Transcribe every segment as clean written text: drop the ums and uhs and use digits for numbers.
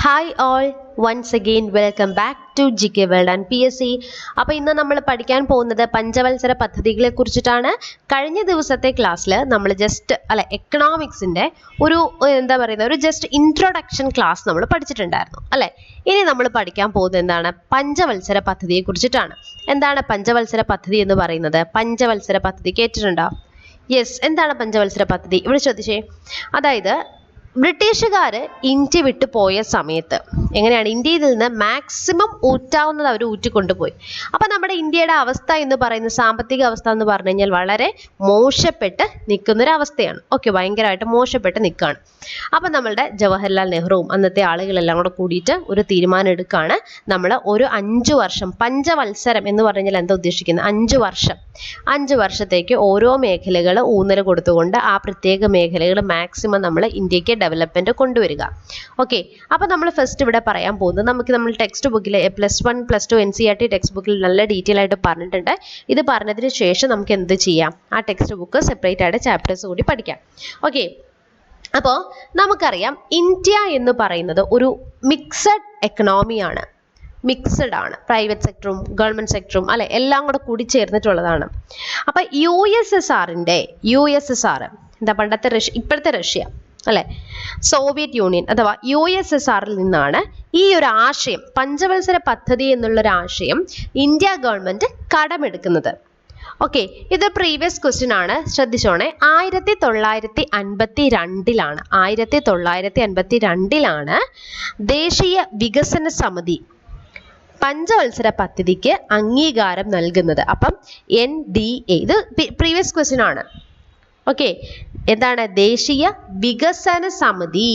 Hi all, once again welcome back to GK World and PSC. അപ്പോൾ ഇന്ന് നമ്മൾ പഠിക്കാൻ പോകുന്നത് പഞ്ചവത്സര പദ്ധതികളെ കുറിച്ചിട്ടാണ്. കഴിഞ്ഞ ദിവസത്തെ ക്ലാസ്സിൽ നമ്മൾ എക്കണോമിക്സിന്റെ ഒരു ഒരു ജസ്റ്റ് ഇൻട്രൊഡക്ഷൻ ക്ലാസ് നമ്മൾ പഠിച്ചിട്ടുണ്ടായിരുന്നു അല്ലേ. ഇനി നമ്മൾ പഠിക്കാൻ പോകുന്നത് എന്താണ്? പഞ്ചവത്സര പദ്ധതിയെ കുറിച്ചിട്ടാണ്. എന്താണ് പഞ്ചവത്സര പദ്ധതി എന്ന് പറയുന്നത്? പഞ്ചവത്സര പദ്ധതി കേട്ടിട്ടുണ്ടോ? യെസ്, എന്താണ് പഞ്ചവത്സര പദ്ധതി? ഇവിടെ ശ്രദ്ധിച്ചേ. അതായത് ബ്രിട്ടീഷുകാർ ഇന്ത്യ വിട്ടു പോയ സമയത്ത് എങ്ങനെയാണ് ഇന്ത്യയിൽ നിന്ന് മാക്സിമം ഊറ്റാവുന്നത് അവർ ഊറ്റിക്കൊണ്ടുപോയി. അപ്പം നമ്മുടെ ഇന്ത്യയുടെ അവസ്ഥ എന്ന് പറയുന്ന സാമ്പത്തിക അവസ്ഥ എന്ന് പറഞ്ഞു കഴിഞ്ഞാൽ വളരെ മോശപ്പെട്ട് നിൽക്കുന്നൊരവസ്ഥയാണ്. ഓക്കെ, ഭയങ്കരമായിട്ട് മോശപ്പെട്ട് നിൽക്കുകയാണ്. അപ്പം നമ്മളുടെ ജവഹർലാൽ നെഹ്റുവും അന്നത്തെ ആളുകളെല്ലാം കൂടെ കൂടിയിട്ട് ഒരു തീരുമാനം എടുക്കുകയാണ്. നമ്മൾ ഒരു 5 വർഷം പഞ്ചവത്സരം എന്ന് പറഞ്ഞു കഴിഞ്ഞാൽ എന്താ ഉദ്ദേശിക്കുന്നത്? 5 വർഷത്തേക്ക് ഓരോ മേഖലകൾ ഊന്നൽ കൊടുത്തുകൊണ്ട് ആ പ്രത്യേക മേഖലകൾ മാക്സിമം നമ്മൾ ഇന്ത്യക്ക് ഡെവലപ്മെന്റ് കൊണ്ടുവരിക. ഓക്കെ, അപ്പോൾ നമ്മൾ ഫസ്റ്റ് ഇവിടെ പറയാൻ പോകുന്നത് നമ്മൾ ടെക്സ്റ്റ് ബുക്കിൽ +1 +2 NCERT ടെക്സ്റ്റ് ബുക്കിൽ നല്ല ഡീറ്റെയിൽ ആയിട്ട് പറഞ്ഞിട്ടുണ്ട്. ഇത് പറഞ്ഞതിന് ശേഷം നമുക്ക് എന്ത് ചെയ്യാം? ആ ടെക്സ്റ്റ് ബുക്ക് സെപ്പറേറ്റ് ആയിട്ട് ചാപ്റ്റേഴ്സ് കൂടി പഠിക്കാം. ഓക്കെ, അപ്പോൾ നമുക്കറിയാം ഇന്ത്യ എന്ന് പറയുന്നത് ഒരു മിക്സഡ് എക്കണോമിയാണ്. മിക്സഡ് ആണ്, പ്രൈവറ്റ് സെക്ടറും ഗവൺമെന്റ് സെക്ടറും അല്ലെ എല്ലാം കൂടെ കൂടി ചേർന്നിട്ടുള്ളതാണ്. അപ്പൊ USSR എന്താ പണ്ടത്തെ റഷ്യ, ഇപ്പോഴത്തെ റഷ്യ അല്ലെ, സോവിയറ്റ് യൂണിയൻ അഥവാ USSRൽ നിന്നാണ് ഈ ഒരു ആശയം പഞ്ചവത്സര പദ്ധതി എന്നുള്ളൊരു ആശയം ഇന്ത്യ ഗവൺമെന്റ് കടമെടുക്കുന്നത്. ഓക്കെ, ഇത് പ്രീവിയസ് ക്വസ്റ്റ്യൻ ആണ്, ശ്രദ്ധിച്ചോണേ. 1952 ദേശീയ വികസന സമിതി പഞ്ചവത്സര പദ്ധതിക്ക് അംഗീകാരം നൽകുന്നത്. അപ്പം NDA, ഇത് പ്രീവിയസ് ക്വസ്റ്റ്യൻ ആണ്. ഓക്കെ, എന്താണ്? ദേശീയ വികസന സമിതി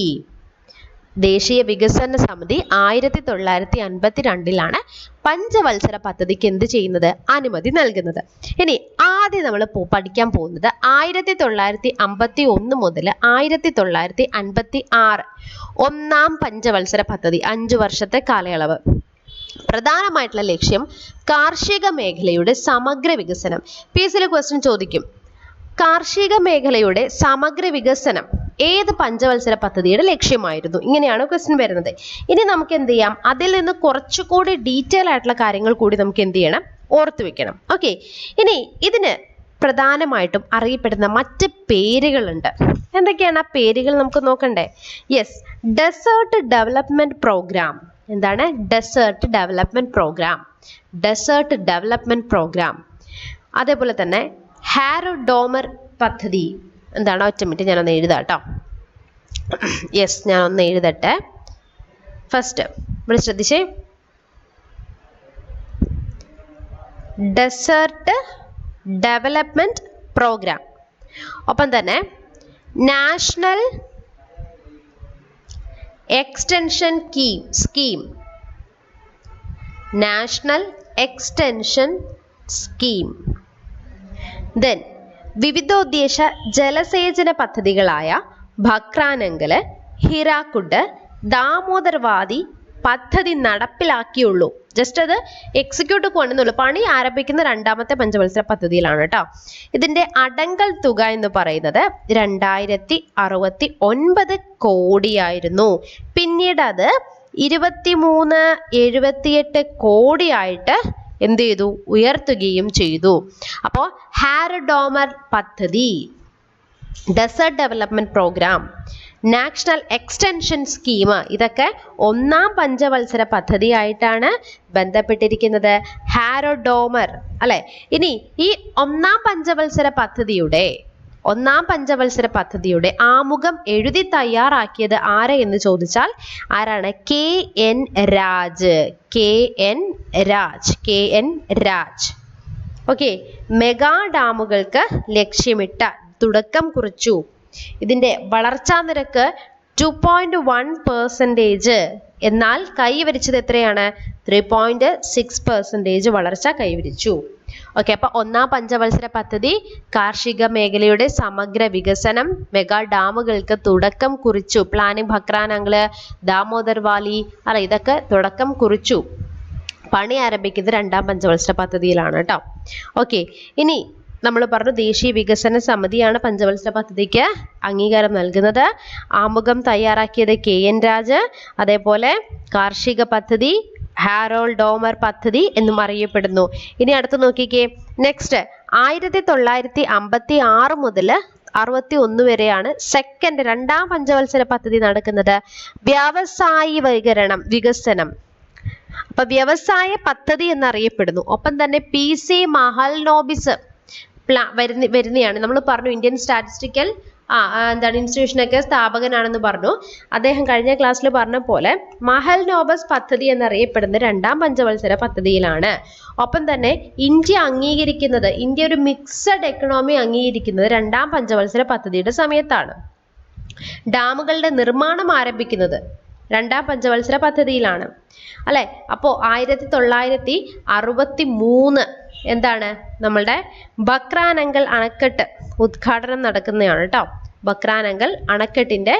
1952 പഞ്ചവത്സര പദ്ധതിക്ക് എന്ത് ചെയ്യുന്നത്? അനുമതി നൽകുന്നത്. ഇനി ആദ്യം നമ്മൾ പഠിക്കാൻ പോകുന്നത് 1951 മുതൽ 1956 ഒന്നാം പഞ്ചവത്സര പദ്ധതി, 5 വർഷത്തെ കാലയളവ്. പ്രധാനമായിട്ടുള്ള ലക്ഷ്യം കാർഷിക മേഖലയുടെ സമഗ്ര വികസനം. PSCയിലെ ക്വസ്റ്റ്യൻ ചോദിക്കും, കാർഷിക മേഖലയുടെ സമഗ്ര വികസനം ഏത് പഞ്ചവത്സര പദ്ധതിയുടെ ലക്ഷ്യമായിരുന്നു? ഇങ്ങനെയാണ് ക്വസ്റ്റ്യൻ വരുന്നത്. ഇനി നമുക്ക് എന്ത് ചെയ്യാം? അതിൽ നിന്ന് കുറച്ചുകൂടി ഡീറ്റെയിൽ ആയിട്ടുള്ള കാര്യങ്ങൾ കൂടി നമുക്ക് എന്ത് ചെയ്യണം? ഓർത്തു വെക്കണം. ഓക്കെ, ഇനി ഇതിന് പ്രധാനമായിട്ടും അറിയപ്പെടുന്ന മറ്റ് പേരുകളുണ്ട്. എന്തൊക്കെയാണ് ആ പേരുകൾ? നമുക്ക് നോക്കണ്ടേ? Yes, desert development programme. എന്താണ്? Desert development programme. അതേപോലെ തന്നെ ഹാരോഡോമർ പദ്ധതി. എന്താണ്? ഒറ്റ മിനിറ്റ്, ഞാനൊന്ന് എഴുതാം കേട്ടോ. യെസ്, ഞാനൊന്ന് എഴുതട്ടെ. ഫസ്റ്റ് ഇവിടെ ശ്രദ്ധിച്ചേ, ഡെസേർട്ട് ഡെവലപ്മെന്റ് പ്രോഗ്രാം. ഒപ്പം തന്നെ നാഷണൽ എക്സ്റ്റൻഷൻ സ്കീം. ദെൻ വിവിധോദ്ദേശ ജലസേചന പദ്ധതികളായ ഭക്രാനങ്കല്, ഹിരാക്കുഡ്, ദാമോദർവാദി പദ്ധതി നടപ്പിലാക്കിയുള്ളൂ. ജസ്റ്റ് അത് എക്സിക്യൂട്ട് കൊണ്ടുവന്നുള്ളൂ. പണി ആരംഭിക്കുന്ന 2ാമത്തെ പഞ്ചവത്സര പദ്ധതിയിലാണ് കേട്ടോ. ഇതിന്റെ അടങ്കൽ തുക എന്ന് പറയുന്നത് 2069 കോടിയായിരുന്നു. പിന്നീട് അത് 2378 കോടിയായിട്ട് എന്ത് ചെയ്തു? ഉയർത്തുകയും ചെയ്തു. അപ്പോൾ ഹാരോഡോമർ പദ്ധതി, desert development programme, national extension scheme, ഇതൊക്കെ ഒന്നാം പഞ്ചവത്സര പദ്ധതിയായിട്ടാണ് ബന്ധപ്പെട്ടിരിക്കുന്നത്. ഹാരോഡോമർ അല്ലെ. ഇനി ഈ ഒന്നാം പഞ്ചവത്സര പദ്ധതിയുടെ ആമുഖം എഴുതി തയ്യാറാക്കിയത് ആരെ എന്ന് ചോദിച്ചാൽ ആരാണ്? KN രാജ്. ഓക്കെ, മെഗാ ഡാമുകൾക്ക് ലക്ഷ്യമിട്ട തുടക്കം കുറിച്ചു. ഇതിന്റെ വളർച്ചാ നിരക്ക് 2.1%, എന്നാൽ കൈവരിച്ചത് എത്രയാണ്? 3.6% വളർച്ച കൈവരിച്ചു. ഓക്കെ, അപ്പൊ ഒന്നാം പഞ്ചവത്സര പദ്ധതി കാർഷിക മേഖലയുടെ സമഗ്ര വികസനം, മെഗാ ഡാമുകൾക്ക് തുടക്കം കുറിച്ചു. പ്ലാനിംഗ് ഭക്രാനങ്കല്, ദാമോദർ വാലി അല്ല, ഇതൊക്കെ തുടക്കം കുറിച്ചു. പണി ആരംഭിക്കുന്നത് 2ാം പഞ്ചവത്സര പദ്ധതിയിലാണ് കേട്ടോ. ഓക്കെ, ഇനി നമ്മൾ പറഞ്ഞു ദേശീയ വികസന സമിതിയാണ് പഞ്ചവത്സര പദ്ധതിക്ക് അംഗീകാരം നൽകുന്നത്. ആമുഖം തയ്യാറാക്കിയത് KN രാജ്. അതേപോലെ കാർഷിക പദ്ധതി ഹാരോൾഡ് ഡോമർ പദ്ധതി എന്നും അറിയപ്പെടുന്നു. ഇനി അടുത്ത് നോക്കിക്കേ. നെക്സ്റ്റ് 1956 മുതൽ 61 വരെയാണ് രണ്ടാം പഞ്ചവത്സര പദ്ധതി നടക്കുന്നത്. വ്യാവസായികവൽക്കരണം വികസനം, അപ്പൊ വ്യവസായ പദ്ധതി എന്നറിയപ്പെടുന്നു. ഒപ്പം തന്നെ PC മഹൽനോബിസ് വരുന്നതാണ്. നമ്മൾ പറഞ്ഞു ഇന്ത്യൻ സ്റ്റാറ്റിസ്റ്റിക്കൽ ഇൻസ്റ്റിറ്റ്യൂഷനൊക്കെ സ്ഥാപകനാണെന്ന് പറഞ്ഞു. അദ്ദേഹം കഴിഞ്ഞ ക്ലാസ്സിൽ പറഞ്ഞ പോലെ മഹൽനോബിസ് പദ്ധതി എന്നറിയപ്പെടുന്ന രണ്ടാം പഞ്ചവത്സര പദ്ധതിയിലാണ്. ഒപ്പം തന്നെ ഇന്ത്യ ഒരു മിക്സഡ് എക്കണോമി അംഗീകരിക്കുന്നത് രണ്ടാം പഞ്ചവത്സര പദ്ധതിയുടെ സമയത്താണ്. ഡാമുകളുടെ നിർമ്മാണം ആരംഭിക്കുന്നത് രണ്ടാം പഞ്ചവത്സര പദ്ധതിയിലാണ് അല്ലെ. അപ്പോൾ 1963 എന്താണ് നമ്മളുടെ ബക്രാനങ്കൽ അണക്കെട്ട് ഉദ്ഘാടനം നടക്കുന്നതാണ് കേട്ടോ. ബക്രാനങ്കൽ അണക്കെട്ടിന്റെ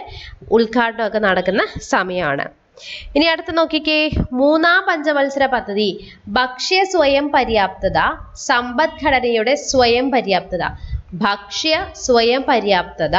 ഉദ്ഘാടനം ഒക്കെ നടക്കുന്ന സമയമാണ്. ഇനി അടുത്ത് നോക്കിക്കേ. മൂന്നാം പഞ്ചവത്സര പദ്ധതി ഭക്ഷ്യ സ്വയം പര്യാപ്തത, സമ്പദ്ഘടനയുടെ സ്വയം പര്യാപ്തത. ഭക്ഷ്യ സ്വയം പര്യാപ്തത.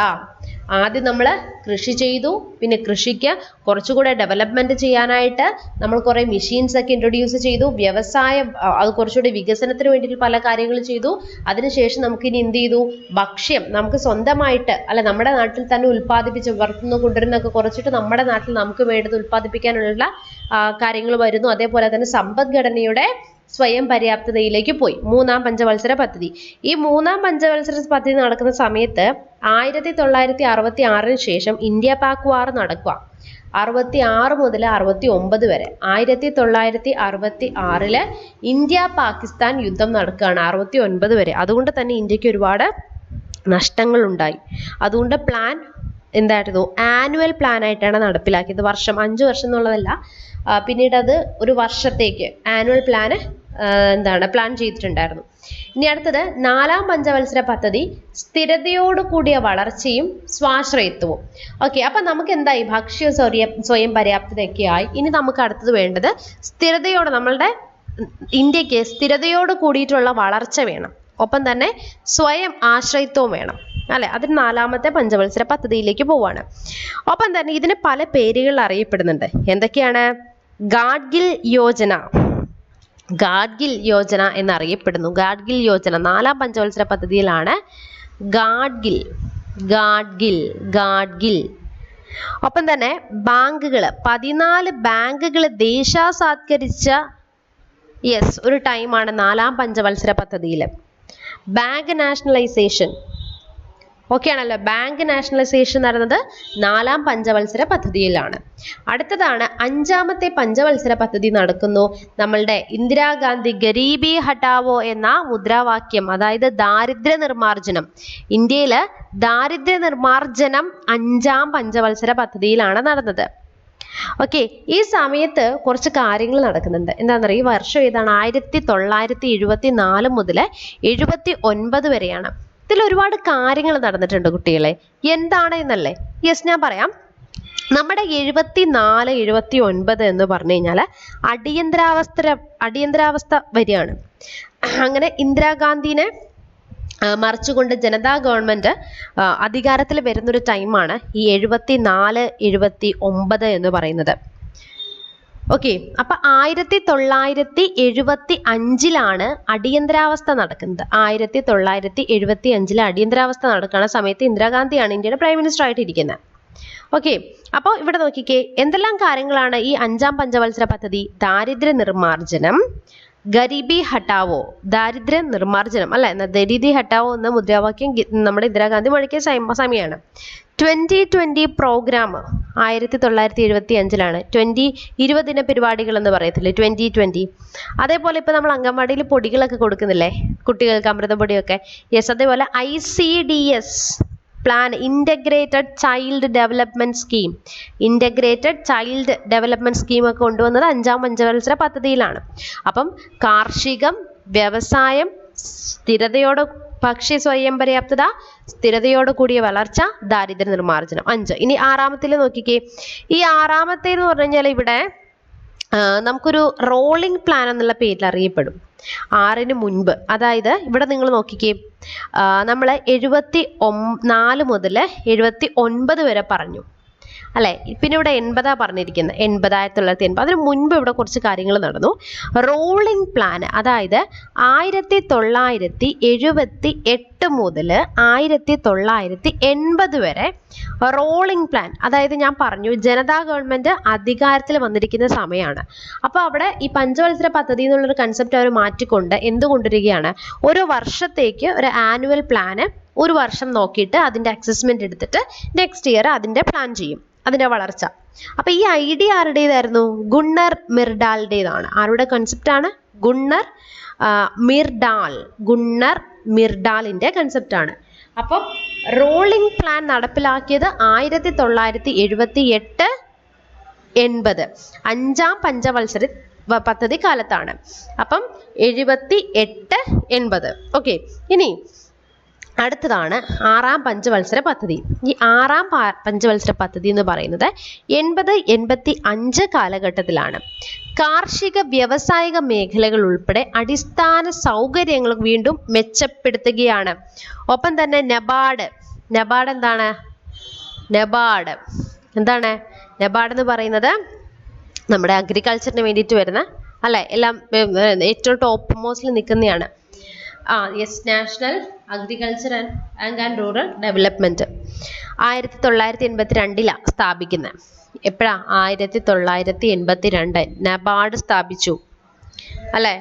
ആദ്യം നമ്മൾ കൃഷി ചെയ്തു, പിന്നെ കൃഷിക്ക് കുറച്ചുകൂടെ ഡെവലപ്മെന്റ് ചെയ്യാനായിട്ട് നമ്മൾ കുറെ മെഷീൻസ് ഒക്കെ ഇൻട്രൊഡ്യൂസ് ചെയ്തു. വ്യവസായം അത് കുറച്ചുകൂടി വികസനത്തിന് വേണ്ടിയിട്ട് പല കാര്യങ്ങൾ ചെയ്തു. അതിനുശേഷം നമുക്ക് ഇനി എന്ത് ചെയ്തു? ഭക്ഷ്യം നമുക്ക് സ്വന്തമായിട്ട് അല്ല നമ്മുടെ നാട്ടിൽ തന്നെ ഉൽപ്പാദിപ്പിച്ച് പുറത്തുനിന്ന് കൊണ്ടുവരുന്നൊക്കെ കുറച്ചിട്ട് നമ്മുടെ നാട്ടിൽ നമുക്ക് വേണ്ടത് ഉൽപ്പാദിപ്പിക്കാനുള്ള കാര്യങ്ങൾ വരുന്നു. അതേപോലെ തന്നെ സമ്പദ്ഘടനയുടെ സ്വയം പര്യാപ്തതയിലേക്ക് പോയി മൂന്നാം പഞ്ചവത്സര പദ്ധതി. ഈ മൂന്നാം പഞ്ചവത്സര പദ്ധതി നടക്കുന്ന സമയത്ത് 1966 ശേഷം ഇന്ത്യ പാക് വാർ നടക്കുക. 66 മുതൽ 69 വരെ. 1966 ഇന്ത്യ പാകിസ്ഥാൻ യുദ്ധം നടക്കുകയാണ് 69 വരെ. അതുകൊണ്ട് തന്നെ ഇന്ത്യക്ക് ഒരുപാട് നഷ്ടങ്ങൾ ഉണ്ടായി. അതുകൊണ്ട് പ്ലാൻ എന്തായിരുന്നു? ആനുവൽ പ്ലാൻ ആയിട്ടാണ് നടപ്പിലാക്കിയത്. 5 വർഷം എന്നുള്ളതല്ല, പിന്നീട് അത് ഒരു വർഷത്തേക്ക് ആനുവൽ പ്ലാൻ പ്ലാൻ ചെയ്തിട്ടുണ്ടായിരുന്നു. ഇനി അടുത്തത് നാലാം പഞ്ചവത്സര പദ്ധതി സ്ഥിരതയോട് കൂടിയ വളർച്ചയും സ്വാശ്രയത്വവും. ഓക്കെ, അപ്പൊ നമുക്ക് എന്തായി? ഭക്ഷ്യ സ്വയം പര്യാപ്തതയൊക്കെ ആയി. ഇനി നമുക്ക് അടുത്തത് വേണ്ടത് സ്ഥിരതയോടെ, നമ്മളുടെ ഇന്ത്യക്ക് സ്ഥിരതയോട് കൂടിയിട്ടുള്ള വളർച്ച വേണം. ഒപ്പം തന്നെ സ്വയം ആശ്രയത്വവും വേണം അല്ലെ. അതിന് നാലാമത്തെ പഞ്ചവത്സര പദ്ധതിയിലേക്ക് പോവാണ്. ഒപ്പം തന്നെ ഇതിന് പല പേരുകളിൽ അറിയപ്പെടുന്നുണ്ട്. എന്തൊക്കെയാണ്? ഗാഡ്ഗിൽ യോജന, ഗാഡ്ഗിൽ യോജന എന്നറിയപ്പെടുന്നു. ഗാഡ്ഗിൽ യോജന നാലാം പഞ്ചവത്സര പദ്ധതിയിലാണ്. ഗാഡ്ഗിൽ. ഒപ്പം തന്നെ ബാങ്കുകൾ, 14 ബാങ്കുകൾ ദേശസാത്കരിച്ച ഒരു ടൈമാണ് നാലാം പഞ്ചവത്സര പദ്ധതിയിൽ. ബാങ്ക് നാഷണലൈസേഷൻ ആണല്ലോ. ബാങ്ക് നാഷണലൈസേഷൻ നടന്നത് നാലാം പഞ്ചവത്സര പദ്ധതിയിലാണ്. അടുത്തതാണ് അഞ്ചാമത്തെ പഞ്ചവത്സര പദ്ധതി നടക്കുന്നു. നമ്മളുടെ ഇന്ദിരാഗാന്ധി ഗരീബി ഹട്ടാവോ എന്ന മുദ്രാവാക്യം, അതായത് ദാരിദ്ര്യ നിർമ്മാർജ്ജനം. ഇന്ത്യയിൽ ദാരിദ്ര്യ നിർമ്മാർജ്ജനം അഞ്ചാം പഞ്ചവത്സര പദ്ധതിയിലാണ് നടന്നത്. ഓക്കെ, ഈ സമയത്ത് കുറച്ച് കാര്യങ്ങൾ നടക്കുന്നുണ്ട്. എന്താണെന്നറിയാം? ഈ വർഷം ഏതാണ്? 1974 മുതൽ 79 വരെയാണ്. ഇതിൽ ഒരുപാട് കാര്യങ്ങൾ നടന്നിട്ടുണ്ട് കുട്ടികളെ. എന്താണ് എന്നല്ലേ? ഞാൻ പറയാം. നമ്മുടെ 74, 79 എന്ന് പറഞ്ഞു കഴിഞ്ഞാൽ അടിയന്തരാവസ്ഥ വരികയാണ്. അങ്ങനെ ഇന്ദിരാഗാന്ധിനെ മറിച്ചുകൊണ്ട് ജനതാ ഗവൺമെന്റ് അധികാരത്തിൽ വരുന്നൊരു ടൈമാണ് ഈ 74, 79 എന്ന് പറയുന്നത്. ഓക്കെ, അപ്പൊ 1975 അടിയന്തരാവസ്ഥ നടക്കുന്നത്. 1975 അടിയന്തരാവസ്ഥ നടക്കുന്ന സമയത്ത് ഇന്ദിരാഗാന്ധിയാണ് ഇന്ത്യയുടെ പ്രൈം മിനിസ്റ്റർ ആയിട്ട് ഇരിക്കുന്നത്. ഓക്കെ, അപ്പോൾ ഇവിടെ നോക്കിക്കേ, എന്തെല്ലാം കാര്യങ്ങളാണ് ഈ അഞ്ചാം പഞ്ചവത്സര പദ്ധതി? ദാരിദ്ര്യ നിർമ്മാർജ്ജനം, ഗരീബി ഹട്ടാവോ, ദാരിദ്ര്യ നിർമ്മാർജ്ജനം അല്ലെ. ദരിദ്രി ഹട്ടാവോ എന്ന മുദ്രാവാക്യം നമ്മുടെ ഇന്ദിരാഗാന്ധി മുഴക്കിയ സമയമാണ്. 2020 പ്രോഗ്രാം 1975 20 പരിപാടികൾ എന്ന് പറയത്തില്ലേ, 2020. അതേപോലെ ഇപ്പൊ നമ്മൾ അംഗൻവാടിയിൽ പൊടികളൊക്കെ കൊടുക്കുന്നില്ലേ കുട്ടികൾക്ക്, അമൃത പൊടിയൊക്കെ. അതേപോലെ ICDS plan, integrated child development scheme ഒക്കെ കൊണ്ടുവന്നത് അഞ്ചാം പഞ്ചവത്സര പദ്ധതിയിലാണ്. അപ്പം കാർഷികം, വ്യവസായം, സ്ഥിരതയോടെ ഭക്ഷ്യ സ്വയം പര്യാപ്തത, സ്ഥിരതയോട് കൂടിയ വളർച്ച, ദാരിദ്ര്യ നിർമ്മാർജ്ജനം. 5. ഇനി ആറാമത്തിൽ നോക്കിക്കേ. ഈ ആറാമത്തേന്ന് പറഞ്ഞു കഴിഞ്ഞാൽ ഇവിടെ നമുക്കൊരു റോളിംഗ് പ്ലാൻ എന്നുള്ള പേരിൽ അറിയപ്പെടും. 6ന് മുൻപ്. അതായത് ഇവിടെ നിങ്ങൾ നോക്കിക്കേ, നമ്മൾ 74 മുതൽ 79 വരെ പറഞ്ഞു അല്ലേ. പിന്നെ ഇവിടെ 80 പറഞ്ഞിരിക്കുന്നത്, 1980. അതിന് മുൻപ് ഇവിടെ കുറച്ച് കാര്യങ്ങൾ നടന്നു. റോളിംഗ് പ്ലാൻ, അതായത് 1978 മുതൽ 1980 വരെ റോളിംഗ് പ്ലാൻ. അതായത് ഞാൻ പറഞ്ഞു ജനതാ ഗവൺമെന്റ് അധികാരത്തിൽ വന്നിരിക്കുന്ന സമയമാണ്. അപ്പോൾ അവിടെ ഈ പഞ്ചവത്സര പദ്ധതി എന്നുള്ളൊരു കൺസെപ്റ്റ് അവർ മാറ്റിക്കൊണ്ട് എന്ത് കൊണ്ടുവരികയാണ്, ഒരു വർഷത്തേക്ക് ഒരു ആനുവൽ പ്ലാന് ഒരു വർഷം നോക്കിയിട്ട് അതിൻ്റെ അസസ്മെന്റ് എടുത്തിട്ട് നെക്സ്റ്റ് ഇയർ അതിൻ്റെ പ്ലാൻ ചെയ്യും, അതിൻ്റെ വളർച്ച. അപ്പൊ ഈ ഐഡിയ ആരുടേതായിരുന്നു? ഗുണ്ണർ മിർഡാളുടേതാണ്. ആരുടെ കൺസെപ്റ്റ് ആണ്? ഗുണ്ണർ മിർഡാളിന്റെ കൺസെപ്റ്റ് ആണ്. അപ്പം റോളിംഗ് പ്ലാൻ നടപ്പിലാക്കിയത് 1978-80 അഞ്ചാം പഞ്ചവത്സര പദ്ധതി കാലത്താണ്. അപ്പം 78-80. ഓക്കെ, ഇനി അടുത്തതാണ് ആറാം പഞ്ചവത്സര പദ്ധതി. ഈ ആറാം പഞ്ചവത്സര പദ്ധതി എന്ന് പറയുന്നത് 80-85 കാലഘട്ടത്തിലാണ്. കാർഷിക വ്യാവസായിക മേഖലകൾ ഉൾപ്പെടെ അടിസ്ഥാന സൗകര്യങ്ങൾ വീണ്ടും മെച്ചപ്പെടുത്തുകയാണ്. ഒപ്പം തന്നെ നബാർഡ് എന്താണ്? നബാർഡ് എന്ന് പറയുന്നത് നമ്മുടെ അഗ്രികൾച്ചറിന് വേണ്ടിയിട്ട് വരുന്ന അല്ലെ, എല്ലാം ഏറ്റവും ടോപ്പ് മോസ്റ്റിൽ നിൽക്കുന്നതാണ്. National agriculture and rural development 1982 സ്ഥാപിക്കുന്നത്. എപ്പോഴാ? 1982 നബാർഡ് സ്ഥാപിച്ചു അല്ലെ.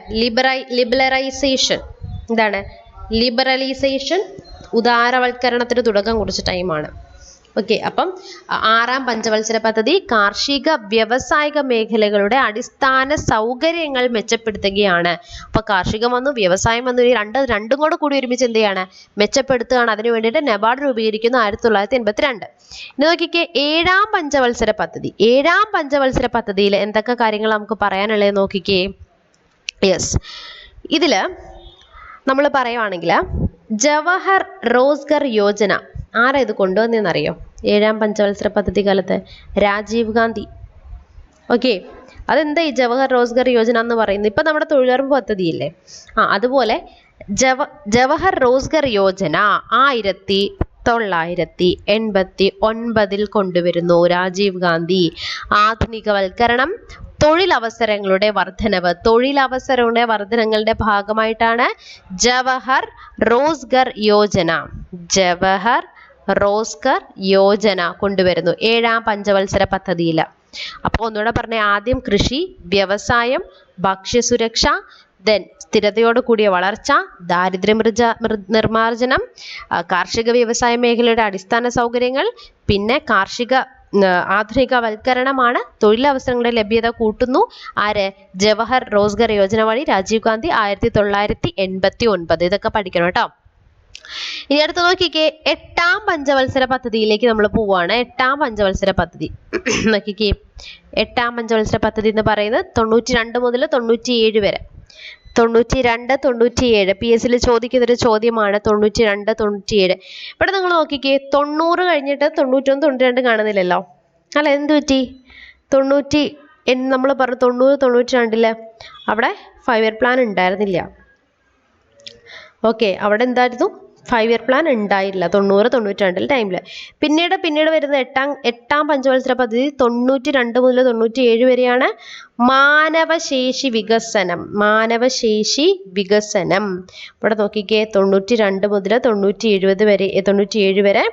ലിബറലൈസേഷൻ ഉദാരവൽക്കരണത്തിന് തുടക്കം കുറിച്ച ടൈമാണ്. ഓക്കെ, അപ്പം ആറാം പഞ്ചവത്സര പദ്ധതി കാർഷിക വ്യാവസായിക മേഖലകളുടെ അടിസ്ഥാന സൗകര്യങ്ങൾ മെച്ചപ്പെടുത്തുകയാണ്. അപ്പൊ കാർഷികം വന്നു, വ്യവസായം വന്നു, രണ്ടും കൂടി ഒരുമിച്ച് എന്ത് ചെയ്യാണ്? മെച്ചപ്പെടുത്തുകയാണ്. അതിനു വേണ്ടിയിട്ട് നബാർഡ് രൂപീകരിക്കുന്നു 1982. ഇനി നോക്കിക്കേ, ഏഴാം പഞ്ചവത്സര പദ്ധതിയിൽ എന്തൊക്കെ കാര്യങ്ങൾ നമുക്ക് പറയാനുള്ളത് നോക്കിക്കേ. ഇതില് നമ്മൾ പറയുവാണെങ്കിൽ ജവഹർ റോസ്ഗർ യോജന ആരാ ഇത് കൊണ്ടുവന്നറിയോ? ഏഴാം പഞ്ചവത്സര പദ്ധതി കാലത്ത് രാജീവ് ഗാന്ധി. ഓക്കെ, അതെന്താ ഈ ജവഹർ റോസ്ഗർ യോജന എന്ന് പറയുന്നത്? ഇപ്പൊ നമ്മുടെ തൊഴിലുറപ്പ് പദ്ധതിയില്ലേ, അതുപോലെ ജവഹർ റോസ്ഗർ യോജന 1989 കൊണ്ടുവരുന്നു രാജീവ് ഗാന്ധി. ആധുനികവൽക്കരണം, തൊഴിലവസരങ്ങളുടെ വർധനങ്ങളുടെ ഭാഗമായിട്ടാണ് ജവഹർ റോസ്ഗർ യോജന കൊണ്ടുവരുന്നു ഏഴാം പഞ്ചവത്സര പദ്ധതിയിൽ. അപ്പോൾ ഒന്നുകൂടെ പറഞ്ഞ, ആദ്യം കൃഷി, വ്യവസായം, ഭക്ഷ്യസുരക്ഷ, ദെൻ സ്ഥിരതയോട് കൂടിയ വളർച്ച, ദാരിദ്ര്യ നിർമ്മാർജ്ജനം, കാർഷിക വ്യവസായ മേഖലയുടെ അടിസ്ഥാന സൗകര്യങ്ങൾ, പിന്നെ ആധുനികവൽക്കരണമാണ്, തൊഴിലവസരങ്ങളുടെ ലഭ്യത കൂട്ടുന്നു. ആര്? ജവഹർ റോസ്ഗർ യോജന വഴി രാജീവ് ഗാന്ധി 1989. ഇതൊക്കെ പഠിക്കണം കേട്ടോ. ഇനി അടുത്ത് നോക്കിക്കേ, എട്ടാം പഞ്ചവത്സര പദ്ധതിയിലേക്ക് നമ്മൾ പോവാണ്. എട്ടാം പഞ്ചവത്സര പദ്ധതി നോക്കിക്കേ. എട്ടാം പഞ്ചവത്സര പദ്ധതി എന്ന് പറയുന്നത് 92 മുതൽ 97 വരെ. 92-97 PSL ചോദിക്കുന്നൊരു ചോദ്യമാണ്. 92-97. ഇവിടെ നിങ്ങൾ നോക്കിക്കേ, 90 കഴിഞ്ഞിട്ട് 91-92 കാണുന്നില്ലല്ലോ അല്ല, എന്ത് പറ്റി? നമ്മൾ പറഞ്ഞു 90-92 അവിടെ 5 ഇയർ പ്ലാൻ ഉണ്ടായിരുന്നില്ല. ഓക്കെ, അവിടെ എന്തായിരുന്നു? 5 ഇയർ പ്ലാൻ ഉണ്ടായില്ല 90-92 ടൈമിൽ. പിന്നീട് വരുന്ന എട്ടാം പഞ്ചവത്സര പദ്ധതി 92 മുതൽ 97 വരെയാണ്. മാനവശേഷി വികസനം. ഇവിടെ നോക്കിക്കേ, 92 മുതൽ 97 വരെ.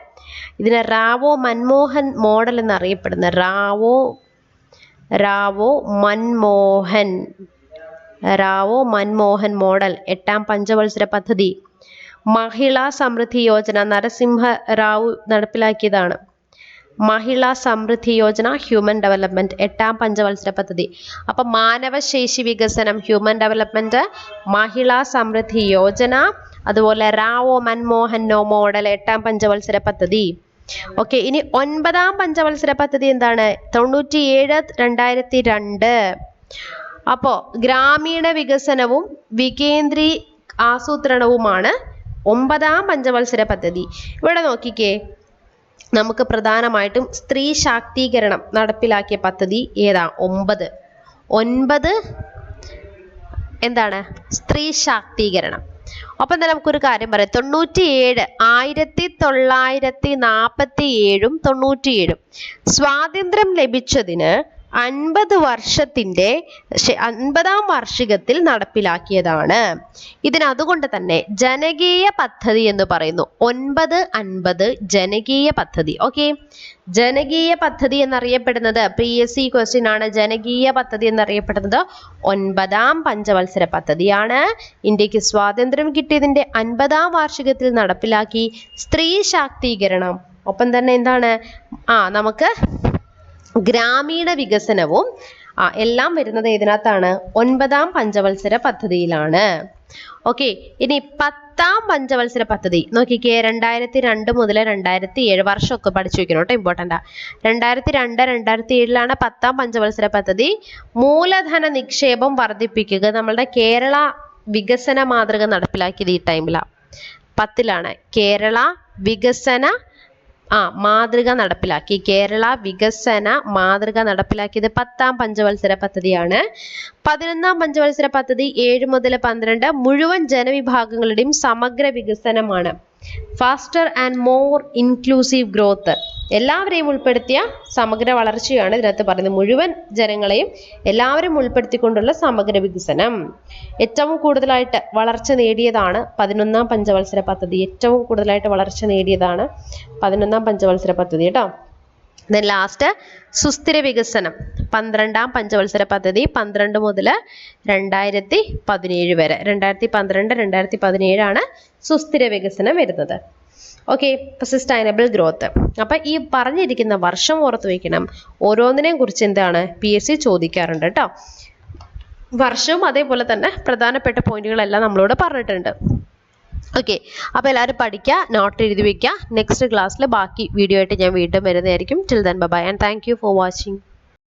ഇതിനെ റാവോ മൻമോഹൻ മോഡൽ എന്നറിയപ്പെടുന്ന റാവോ മൻമോഹൻ മോഡൽ എട്ടാം പഞ്ചവത്സര പദ്ധതി. മഹിളാ സമൃദ്ധി യോജന നരസിംഹറാവു നടപ്പിലാക്കിയതാണ്. മഹിളാ സമൃദ്ധി യോജന, ഹ്യൂമൻ ഡെവലപ്മെന്റ്, എട്ടാം പഞ്ചവത്സര പദ്ധതി. അപ്പൊ മാനവശേഷി വികസനം, ഹ്യൂമൻ ഡെവലപ്മെന്റ്, മഹിളാ സമൃദ്ധി യോജന, അതുപോലെ റാവോ മൻമോഹൻ മോഡൽ, എട്ടാം പഞ്ചവത്സര പദ്ധതി. ഓക്കെ, ഇനി 9ാം പഞ്ചവത്സര പദ്ധതി എന്താണ്? 97-2002. അപ്പോ ഗ്രാമീണ വികസനവും വികേന്ദ്രീ ആസൂത്രണവുമാണ് 9ാം പഞ്ചവത്സര പദ്ധതി. ഇവിടെ നോക്കിക്കേ, നമുക്ക് പ്രധാനമായിട്ടും സ്ത്രീ ശാക്തീകരണം നടപ്പിലാക്കിയ പദ്ധതി ഏതാ? 9 എന്താണ്? സ്ത്രീ ശാക്തീകരണം. അപ്പം തന്നെ നമുക്കൊരു കാര്യം പറയാം, 97 1947 97 സ്വാതന്ത്ര്യം ലഭിച്ചതിന് 50-ാം വാർഷികത്തിൽ നടപ്പിലാക്കിയതാണ്. അതുകൊണ്ട് തന്നെ ജനകീയ പദ്ധതി എന്ന് പറയുന്നു. 950 ജനകീയ പദ്ധതി. ഓക്കെ, ജനകീയ പദ്ധതി എന്നറിയപ്പെടുന്നത് PSC ക്വസ്റ്റ്യൻ ആണ്. ജനകീയ പദ്ധതി എന്നറിയപ്പെടുന്നത് 9ാം പഞ്ചവത്സര പദ്ധതിയാണ്. ഇന്ത്യക്ക് സ്വാതന്ത്ര്യം കിട്ടിയതിന്റെ 50ാം വാർഷികത്തിൽ നടപ്പിലാക്കി. സ്ത്രീ ശാക്തീകരണം, ഒപ്പം തന്നെ എന്താണ്, നമുക്ക് ഗ്രാമീണ വികസനവും എല്ലാം വരുന്നത് ഇതിനകത്താണ്, 9ാം പഞ്ചവത്സര പദ്ധതിയിലാണ്. ഓക്കെ, ഇനി 10ാം പഞ്ചവത്സര പദ്ധതി നോക്കിക്കേ. 2002 മുതൽ 2007 വർഷമൊക്കെ പഠിച്ചു വെക്കണം കേട്ടോ, ഇമ്പോർട്ടൻ്റാ. 2002-2007 10ാം പഞ്ചവത്സര പദ്ധതി. മൂലധന നിക്ഷേപം വർദ്ധിപ്പിക്കുക. നമ്മളുടെ കേരള വികസന മാതൃക നടപ്പിലാക്കിയത് ഈ ടൈമിലാണ്, 10ലാണ്. കേരള വികസന മാതൃക നടപ്പിലാക്കി. കേരള വികസന മാതൃക നടപ്പിലാക്കിയത് 10ാം പഞ്ചവത്സര പദ്ധതിയാണ്. 11ാം പഞ്ചവത്സര പദ്ധതി 7 മുതൽ 12 മുഴുവൻ ജനവിഭാഗങ്ങളുടെയും സമഗ്ര വികസനമാണ്. Faster and more inclusive growth, എല്ലാവരെയും ഉൾപ്പെടുത്തിയ സമഗ്ര വളർച്ചയാണ് ഇതിനകത്ത് പറയുന്നത്. മുഴുവൻ ജനങ്ങളെയും എല്ലാവരും ഉൾപ്പെടുത്തിക്കൊണ്ടുള്ള സമഗ്ര വികസനം. ഏറ്റവും കൂടുതലായിട്ട് വളർച്ച നേടിയതാണ് 11ാം പഞ്ചവത്സര പദ്ധതി. ഏറ്റവും കൂടുതലായിട്ട് വളർച്ച നേടിയതാണ് 11ാം പഞ്ചവത്സര പദ്ധതി കേട്ടോ. ദെൻ ലാസ്റ്റ് സുസ്ഥിര വികസനം 12ാം പഞ്ചവത്സര പദ്ധതി. 12 മുതൽ 2017 വരെ, 2012-2017 സുസ്ഥിര വികസനം വരുന്നത്. Okay, sustainable growth. അപ്പം ഈ പറഞ്ഞിരിക്കുന്ന വർഷം ഓർത്ത് വയ്ക്കണം. ഓരോന്നിനെയും കുറിച്ച് എന്താണ് PSC ചോദിക്കാറുണ്ട് കേട്ടോ. വർഷവും അതേപോലെ തന്നെ പ്രധാനപ്പെട്ട പോയിന്റുകളെല്ലാം നമ്മളോട് പറഞ്ഞിട്ടുണ്ട്. ഓക്കെ, അപ്പോൾ എല്ലാവരും പഠിക്കുക, നോട്ട് എഴുതി വയ്ക്കുക. നെക്സ്റ്റ് ക്ലാസ്സിൽ ബാക്കി വീഡിയോ ആയിട്ട് ഞാൻ വീണ്ടും വരുന്നതായിരിക്കും. Till then bye and thank you for watching.